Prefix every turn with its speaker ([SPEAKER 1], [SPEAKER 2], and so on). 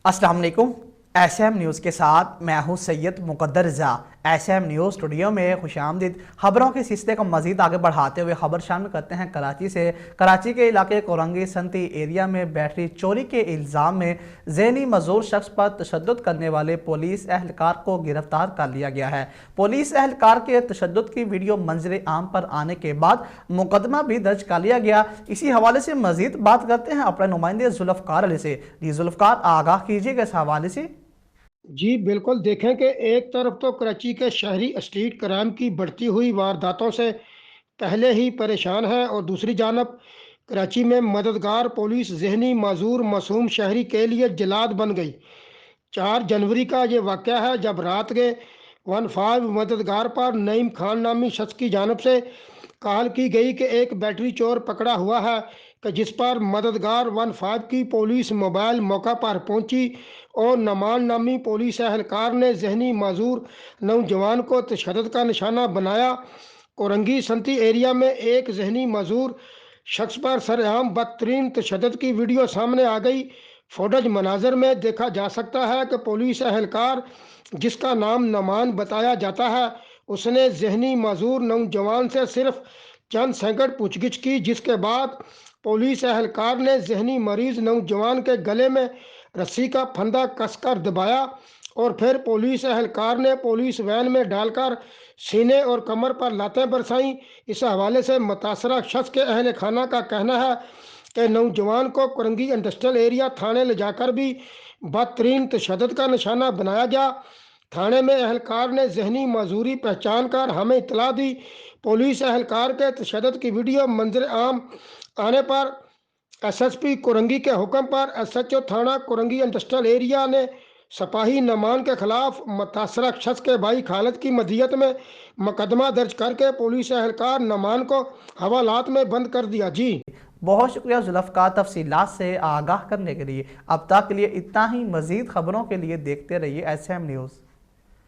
[SPEAKER 1] अस्सलाम वालेकुम। SM news के साथ मैं हूं सैयद मुकद्दर रज़ा। एसएम न्यूज़ स्टूडियो में खुशामदीद। खबरों के सिलसिले को मज़ीद आगे बढ़ाते हुए खबर शामिल करते हैं कराची से। कराची के इलाके कोरंगी संती एरिया में बैटरी चोरी के इल्ज़ाम में ज़हनी मजूर शख्स पर तशद्दुद करने वाले पुलिस एहलकार को गिरफ्तार कर लिया गया है। पुलिस एहलकार के तशद्दुद की वीडियो मंजर आम पर आने के बाद मुकदमा भी दर्ज कर लिया गया। इसी हवाले से मज़ीद बात करते हैं अपने नुमाइंदे जुल्फ़कार अली से। जी जुल्फ़कार, आगाह कीजिएगा इस हवाले से।
[SPEAKER 2] जी बिल्कुल, देखें कि एक तरफ तो कराची के शहरी स्ट्रीट क्राइम की बढ़ती हुई वारदातों से पहले ही परेशान है और दूसरी जानब कराची में मददगार पुलिस जहनी माजूर मासूम शहरी के लिए जलाद बन गई। 4 जनवरी का ये वाक़या है जब रात के 15 मददगार पर नईम खान नामी शख्स की जानब से कॉल की गई कि एक बैटरी चोर पकड़ा हुआ है, कि जिस पर मददगार 15 की पुलिस मोबाइल मौका पर पहुंची और नमान नामी पुलिस एहलकार ने जहनी माजूर नौजवान को तशद्दुद का निशाना बनाया। कोरंगी संती एरिया में एक जहनी माजूर शख्स पर सरेआम बदतरीन तशद्दुद की वीडियो सामने आ गई। फुटेज मनाजर में देखा जा सकता है कि पुलिस एहलकार, जिसका नाम नमान बताया जाता है, उसने जहनी माजूर नौजवान से सिर्फ चंद सेकंड पूछगिछ की, जिसके बाद पुलिस एहलकार ने जहनी मरीज नौजवान के गले में रस्सी का फंदा कसकर दबाया और फिर पुलिस एहलकार ने पुलिस वैन में डालकर सीने और कमर पर लातें बरसाईं। इस हवाले से मुतासरा शख्स के अहल खाना का कहना है कि नौजवान को कोरंगी इंडस्ट्रियल एरिया थाने ले जाकर भी बदतरीन तशद्दुद का निशाना बनाया गया। थाने में एहलकार ने जहनी माजूरी पहचान कर हमें इतला दी। पुलिस एहलकार के तशद्दुद की वीडियो मंजर आम आने पर एसएसपी कोरंगी के हुक्म पर एसएचओ थाना कोरंगी इंडस्ट्रियल एरिया ने सिपाही नमान के खिलाफ मुतासरा शख्स के भाई खालिद की मदीयत में मुकदमा दर्ज करके पुलिस एहलकार नमान को हवालात में बंद कर दिया। जी
[SPEAKER 1] बहुत शुक्रिया जुल्फ़कार, तफसीलात से आगाह करने के लिए। अब तक के लिए इतना ही। मज़ीद खबरों के लिए देखते रहिए एसएम न्यूज़।